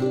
Hi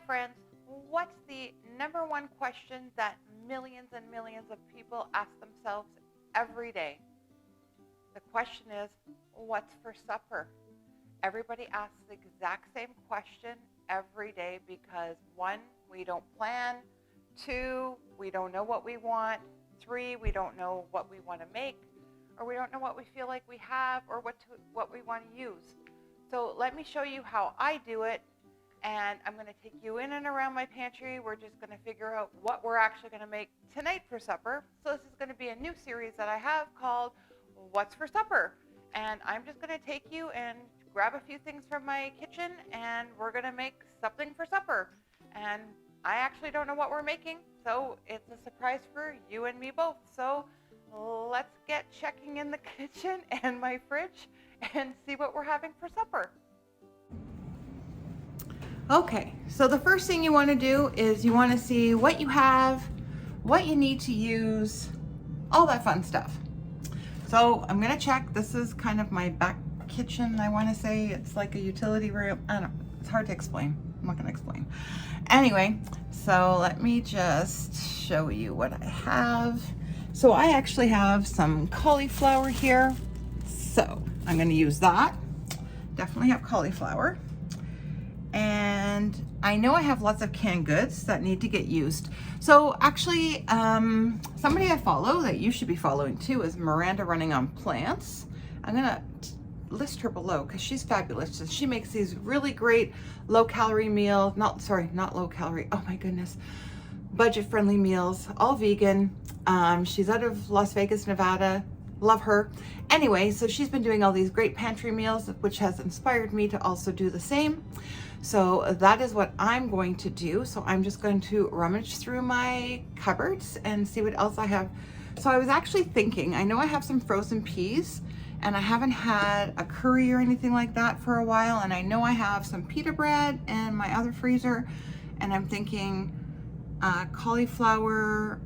friends, what's the number one question that millions and millions of people ask themselves every day? The question is, what's for supper? Everybody asks the exact same question every day because 1, we don't plan, 2, we don't know what we want, 3, we don't know what we want to make, or we don't know what we feel like we have or what we want to use. So let me show you how I do it. And I'm going to take you in and around my pantry. We're just going to figure out what we're actually going to make tonight for supper. So this is going to be a new series that I have called What's for Supper? And I'm just going to take you and grab a few things from my kitchen and we're going to make something for supper. And I actually don't know what we're making, so it's a surprise for you and me both. So let's get checking in the kitchen and my fridge and see what we're having for supper. Okay, so the first thing you want to do is you want to see what you have, what you need to use, all that fun stuff. So I'm going to check. This is kind of my back kitchen, I want to say. It's like a utility room. I don't know. It's hard to explain. I'm not going to explain. Anyway, so let me just show you what I have. So I actually have some cauliflower here. So I'm going to use that. Definitely have cauliflower. And I know I have lots of canned goods that need to get used. So actually, somebody I follow that you should be following too is Miranda Running on Plants. I'm gonna list her below because she's fabulous. She makes these really great low-calorie meals, not low calorie, oh my goodness, budget-friendly meals, all vegan. She's out of Las Vegas, Nevada. Love her. Anyway, so she's been doing all these great pantry meals, which has inspired me to also do the same. So that is what I'm going to do. So I'm just going to rummage through my cupboards and see what else I have. So I was actually thinking, I know I have some frozen peas and I haven't had a curry or anything like that for a while. And I know I have some pita bread in my other freezer. And I'm thinking cauliflower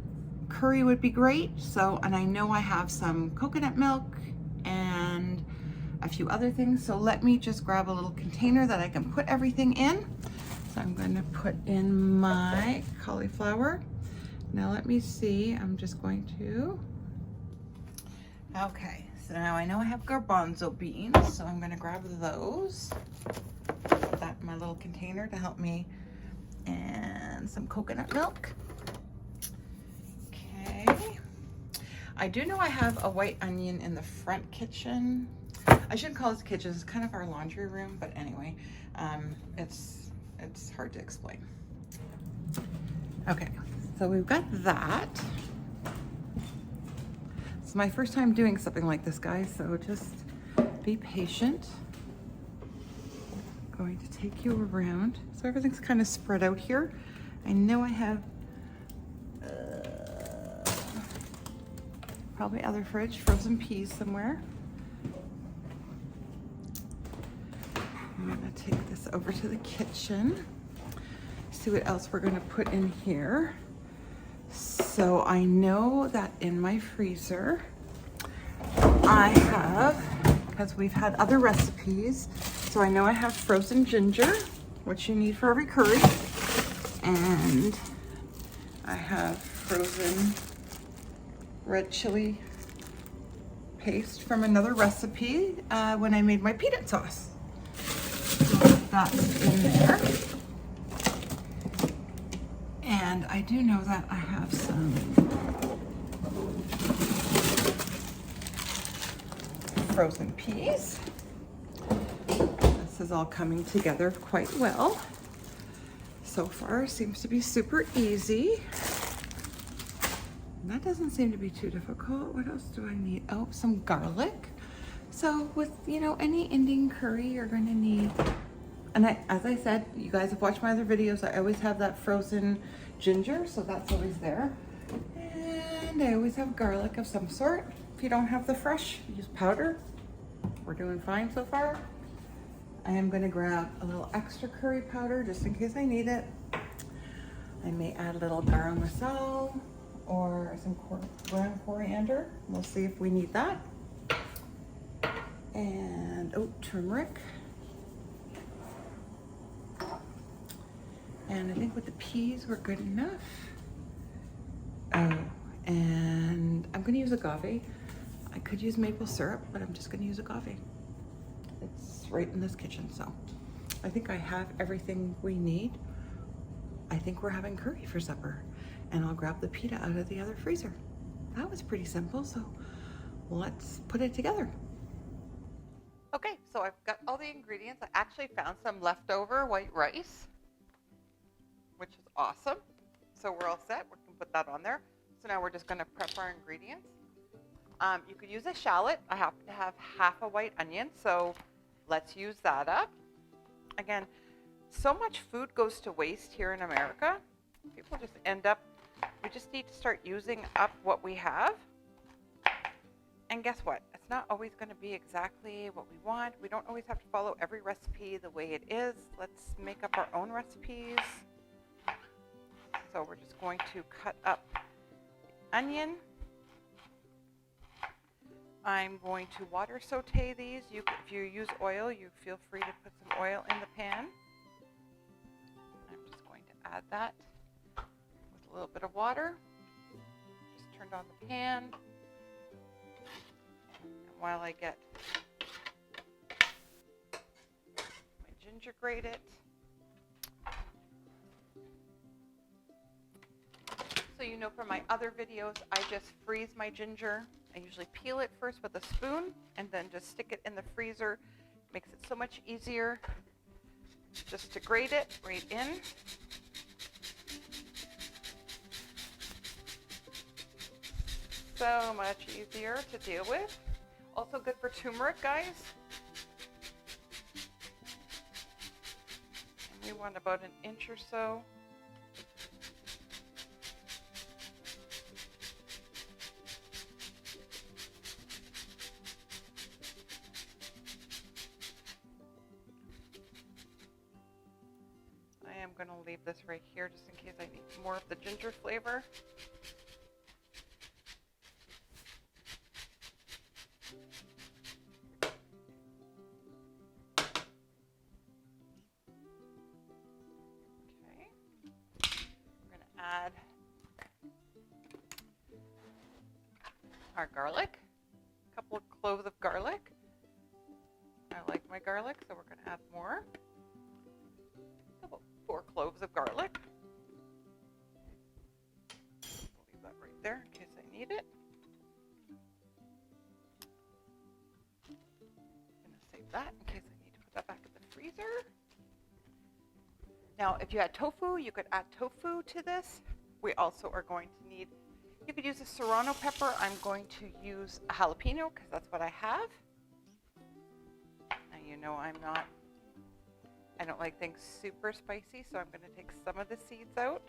curry would be great. So, and I know I have some coconut milk and a few other things. So let me just grab a little container that I can put everything in. So I'm going to put in my cauliflower. Now let me see, I'm just going to, okay, so now I know I have garbanzo beans, so I'm going to grab those. Put that in my little container to help me, and some coconut milk. Okay. I do know I have a white onion in the front kitchen. I shouldn't call it the kitchen, it's kind of our laundry room, but anyway, it's hard to explain. Okay, so we've got that. It's my first time doing something like this, guys, so just be patient. I'm going to take you around. So everything's kind of spread out here. I know I have probably other fridge, frozen peas somewhere. I'm gonna take this over to the kitchen, see what else we're gonna put in here. So I know that in my freezer, I have, because we've had other recipes, so I know I have frozen ginger, which you need for every curry, and I have frozen red chili paste from another recipe when I made my peanut sauce. That's in there. And I do know that I have some frozen peas. This is all coming together quite well. So far, seems to be super easy. And that doesn't seem to be too difficult. What else do I need? Oh, some garlic. So with, you know, any Indian curry, you're going to need, and as I said, you guys have watched my other videos, I always have that frozen ginger, so that's always there. And I always have garlic of some sort. if you don't have the fresh, use powder. We're doing fine so far. I am gonna grab a little extra curry powder just in case I need it. I may add a little garam masala or some ground coriander. We'll see if we need that. And, oh, turmeric. And I think with the peas, we're good enough. Oh, and I'm gonna use agave. I could use maple syrup, but I'm just gonna use agave. It's right in this kitchen, so I think I have everything we need. I think we're having curry for supper, and I'll grab the pita out of the other freezer. That was pretty simple, so let's put it together. Okay, so I've got all the ingredients. I actually found some leftover white rice, which is awesome. So we're all set. We can put that on there. So now we're just gonna prep our ingredients. You could use a shallot. I happen to have half a white onion, so let's use that up. Again, so much food goes to waste here in America. People just end up, we just need to start using up what we have. And guess what? It's not always going to be exactly what we want. We don't always have to follow every recipe the way it is. Let's make up our own recipes. So we're just going to cut up the onion. I'm going to water saute these. If you use oil, you feel free to put some oil in the pan. I'm just going to add that with a little bit of water. Just turned on the pan. And while I get my ginger grated. So you know from my other videos, I just freeze my ginger. I usually peel it first with a spoon and then just stick it in the freezer. Makes it so much easier just to grate it right in. So much easier to deal with. Also good for turmeric, guys. And we want about an inch or so. I'm going to leave this right here just in case I need more of the ginger flavor. Okay. We're going to add our garlic, a couple of cloves of garlic. I like my garlic, so we're going to add more. 4 cloves of garlic. I'll leave that right there in case I need it. I'm going to save that in case I need to put that back in the freezer. Now, if you had tofu, you could add tofu to this. We also are going to need, you could use a serrano pepper. I'm going to use a jalapeno because that's what I have. Now, you know I don't like things super spicy, so I'm going to take some of the seeds out.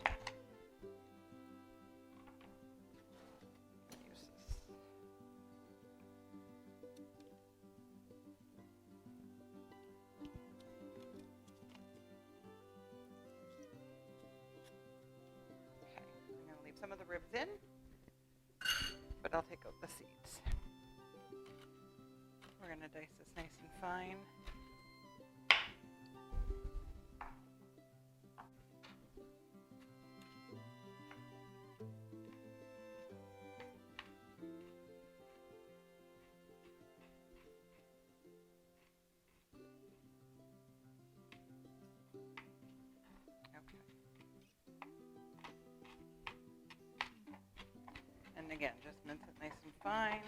Use this. Okay, I'm going to leave some of the ribs in, but I'll take out the seeds. We're going to dice this nice and fine. And again, just mince it nice and fine.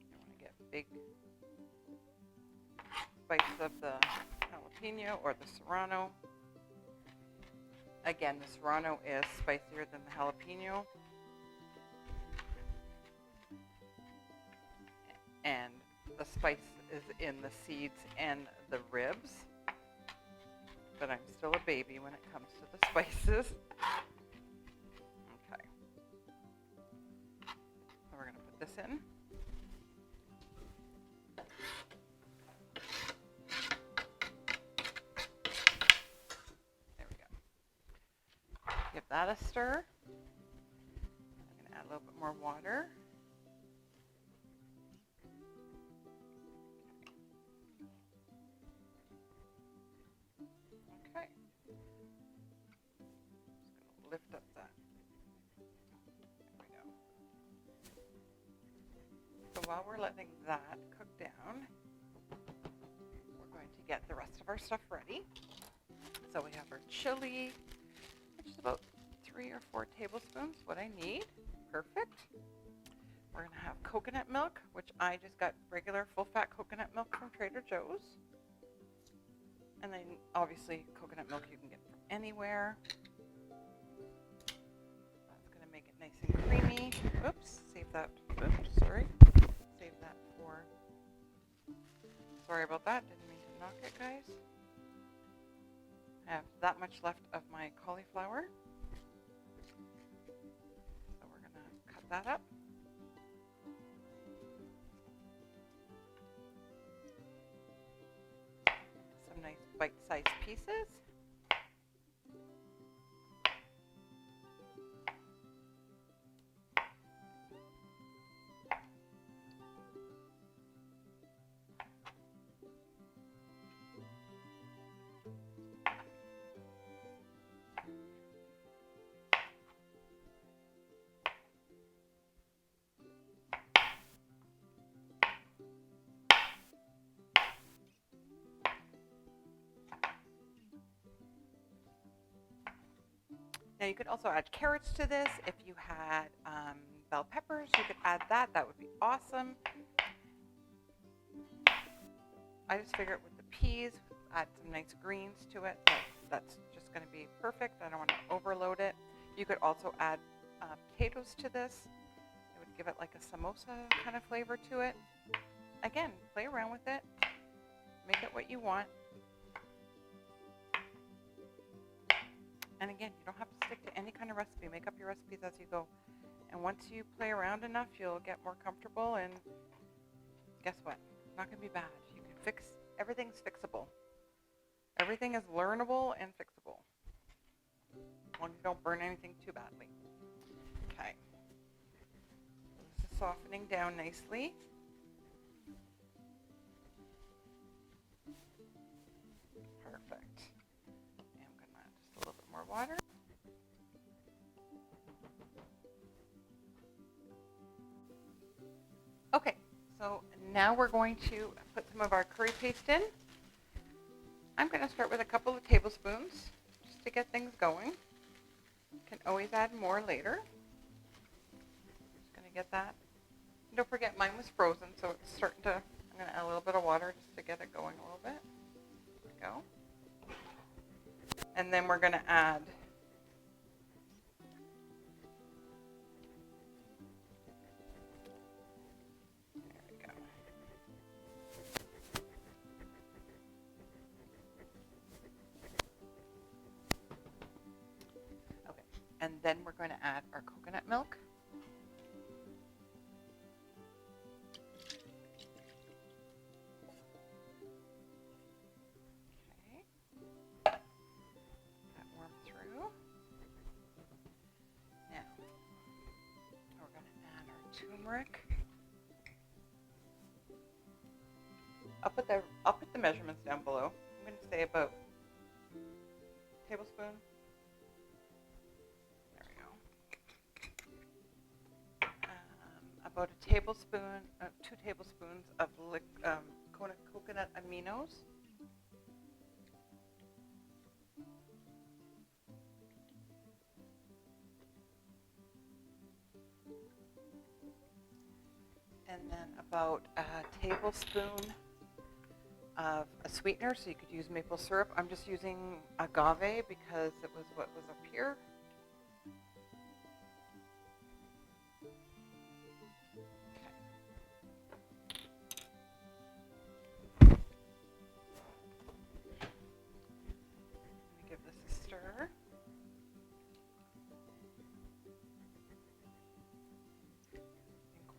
You want to get big spice of the jalapeno or the serrano. Again, the serrano is spicier than the jalapeno. And the spice is in the seeds and the ribs. But I'm still a baby when it comes to the spices. Okay. in. There we go. Give that a stir. I'm going to add a little bit more water. Okay. Just going to lift up that. There we go. So while we're letting that cook down, we're going to get the rest of our stuff ready. So we have our chili, which is about 3 or 4 tablespoons, what I need. Perfect. We're going to have coconut milk, which I just got regular full-fat coconut milk from Trader Joe's. And then obviously coconut milk you can get from anywhere. That's going to make it nice and creamy. Oops, save that. Oops, sorry. Save that for... Sorry about that. Didn't mean to knock it, guys. I have that much left of my cauliflower. So we're going to cut that up. Some nice bite-sized pieces. Now you could also add carrots to this. If you had bell peppers, you could add that. That would be awesome. I just figured with the peas, add some nice greens to it. That's just going to be perfect. I don't want to overload it. You could also add potatoes to this. It would give it like a samosa kind of flavor to it. Again, play around with it. Make it what you want. And again, you don't have to stick to any kind of recipe. Make up your recipes as you go. And once you play around enough, you'll get more comfortable. And guess what? It's not going to be bad. You can fix, everything's fixable. Everything is learnable and fixable. As long as you don't burn anything too badly. Okay. This is softening down nicely. Perfect. And I'm going to add just a little bit more water. Okay, so now we're going to put some of our curry paste in. I'm going to start with a couple of tablespoons just to get things going. You can always add more later. Just going to get that. And don't forget, mine was frozen, so it's starting to, I'm going to add a little bit of water just to get it going a little bit. There we go. And then we're going to add and then we're going to add our coconut milk. Okay. That warm through. Now, we're going to add our turmeric. I'll put the measurements down below. I'm going to say about a tablespoon. About a tablespoon, 2 tablespoons of coconut aminos. And then about a tablespoon of a sweetener, so you could use maple syrup. I'm just using agave because it was what was up here.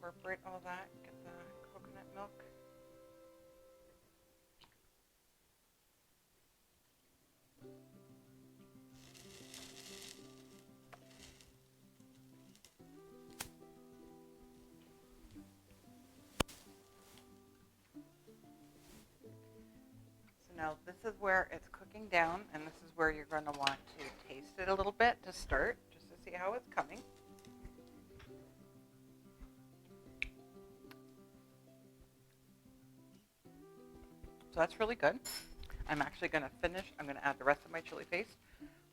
incorporate all that. Get the coconut milk. So now this is where it's cooking down, and this is where you're going to want to taste it a little bit to start, just to see how it's coming. So that's really good. I'm actually going to finish. I'm going to add the rest of my chili paste.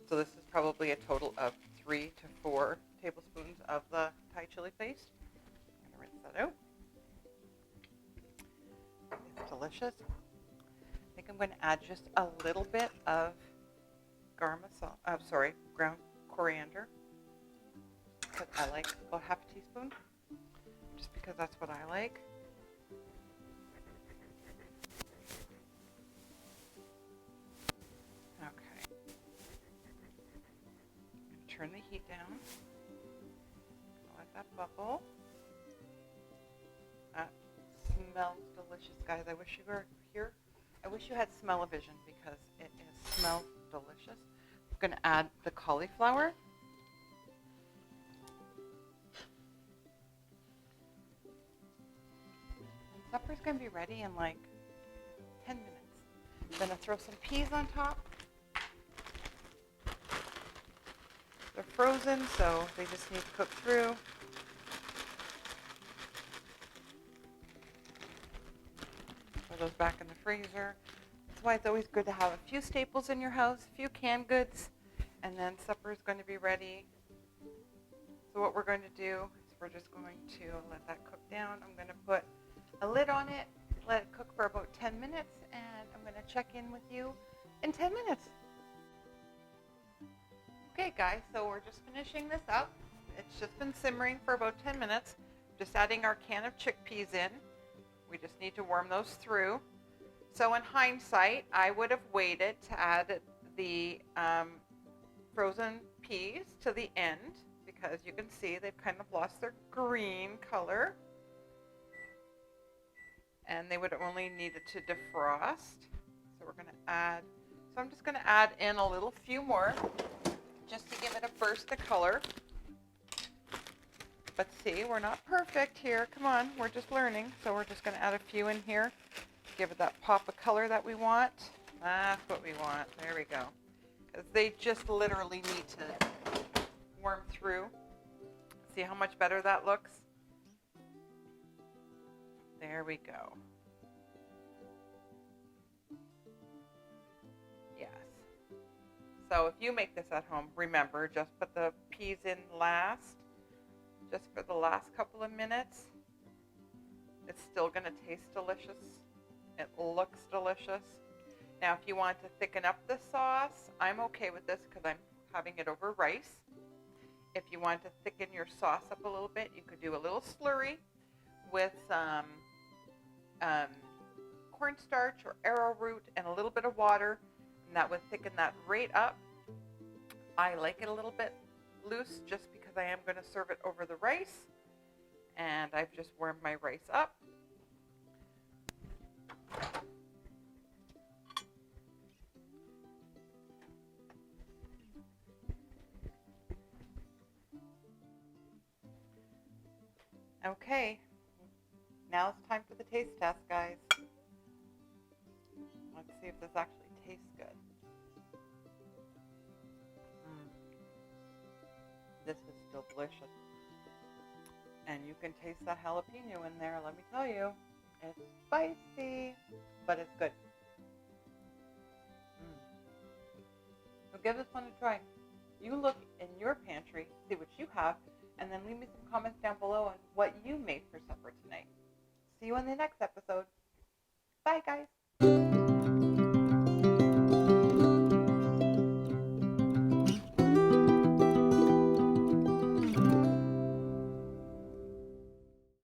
So this is probably a total of 3 to 4 tablespoons of the Thai chili paste. I'm going to rinse that out. It's delicious. I think I'm going to add just a little bit of ground coriander. Because I like about half a teaspoon. Just because that's what I like. Turn the heat down. Let that bubble. That smells delicious, guys. I wish you were here. I wish you had smell-o-vision because it smells delicious. I'm going to add the cauliflower. And supper's going to be ready in like 10 minutes. I'm going to throw some peas on top. They're frozen, so they just need to cook through. Put those back in the freezer. That's why it's always good to have a few staples in your house, a few canned goods, and then supper is going to be ready. So what we're going to do is we're just going to let that cook down. I'm going to put a lid on it, let it cook for about 10 minutes, and I'm going to check in with you in 10 minutes. Okay guys, so we're just finishing this up. It's just been simmering for about 10 minutes. Just adding our can of chickpeas in. We just need to warm those through. So in hindsight, I would have waited to add the frozen peas to the end because you can see they've kind of lost their green color. And they would have only needed to defrost. So we're going to add, so I'm just going to add in a few more. Just to give it a burst of color. But see, we're not perfect here. Come on, we're just learning. So we're just going to add a few in here. Give it that pop of color that we want. That's what we want. There we go. Because they just literally need to warm through. See how much better that looks? There we go. So if you make this at home, remember, just put the peas in last, just for the last couple of minutes. It's still going to taste delicious. It looks delicious. Now, if you want to thicken up the sauce, I'm okay with this because I'm having it over rice. If you want to thicken your sauce up a little bit, you could do a little slurry with some cornstarch or arrowroot and a little bit of water. And that would thicken that right up. I like it a little bit loose just because I am going to serve it over the rice. And I've just warmed my rice up. Okay, now it's time for the taste test, guys. Let's see if this actually tastes good. This is still delicious. And you can taste that jalapeno in there, let me tell you. It's spicy, but it's good. So give this one a try. You look in your pantry, see what you have, and then leave me some comments down below on what you made for supper tonight. See you in the next episode. Bye, guys.